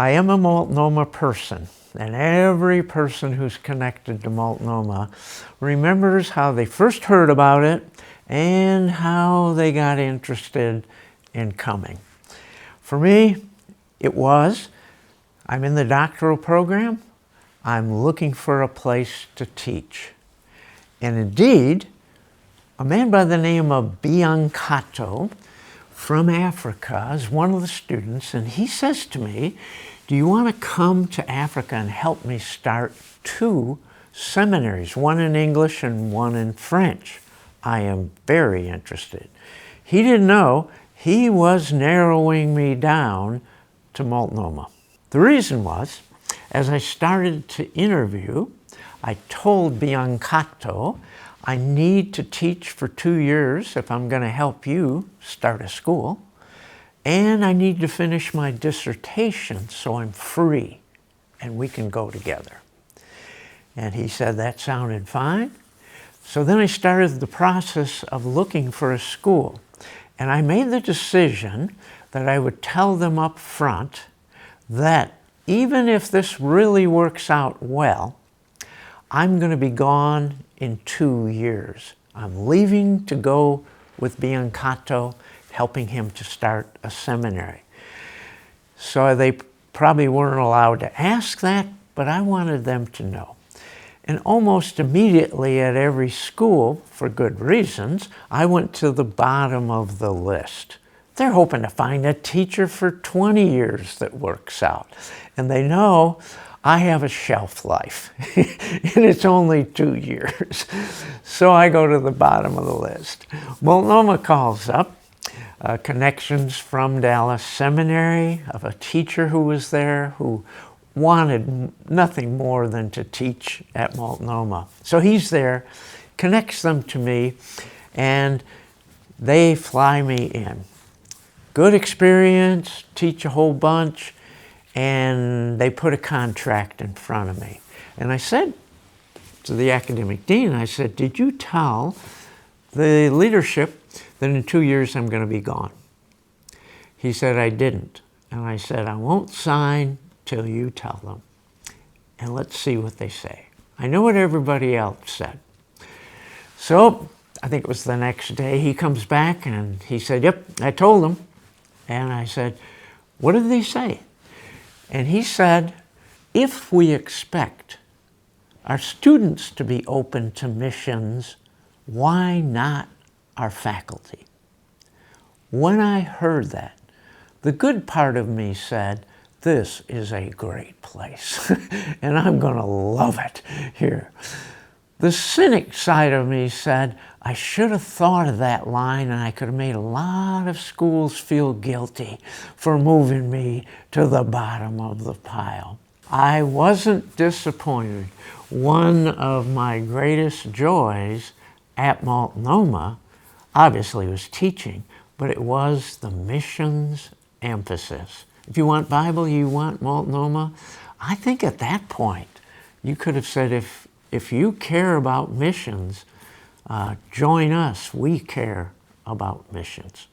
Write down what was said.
I am a Multnomah person, and every person who's connected to Multnomah remembers how they first heard about it and how they got interested in coming. For me, I'm in the doctoral program, I'm looking for a place to teach. And indeed, a man by the name of Biancato from Africa is one of the students, and he says to me, do you want to come to Africa and help me start 2 seminaries, one in English and one in French? I am very interested. He didn't know he was narrowing me down to Multnomah. The reason was, as I started to interview, I told Biancato, I need to teach for 2 years if I'm going to help you start a school, and I need to finish my dissertation so I'm free and we can go together. And he said that sounded fine. So then I started the process of looking for a school, and I made the decision that I would tell them up front that even if this really works out well, I'm going to be gone in 2 years. I'm leaving to go with Biancato, helping him to start a seminary. So they probably weren't allowed to ask that, but I wanted them to know. And almost immediately at every school, for good reasons, I went to the bottom of the list. They're hoping to find a teacher for 20 years that works out. And they know I have a shelf life, and it's only 2 years. So I go to the bottom of the list. Multnomah calls up connections from Dallas Seminary of a teacher who was there who wanted nothing more than to teach at Multnomah. So he's there, connects them to me, and they fly me in. Good experience, teach a whole bunch, and they put a contract in front of me. And I said to the academic dean, I said, did you tell the leadership that in 2 years I'm going to be gone? He said, I didn't. And I said, I won't sign till you tell them. And let's see what they say. I know what everybody else said. So I think it was the next day, he comes back and he said, yep, I told them. And I said, what did they say? And he said, if we expect our students to be open to missions, why not our faculty? When I heard that, the good part of me said, this is a great place, and I'm going to love it here. The cynic side of me said, I should have thought of that line, and I could have made a lot of schools feel guilty for moving me to the bottom of the pile. I wasn't disappointed. One of my greatest joys at Multnomah obviously was teaching, but it was the missions emphasis. If you want Bible, you want Multnomah. I think at that point, you could have said, if you care about missions, join us. We care about missions.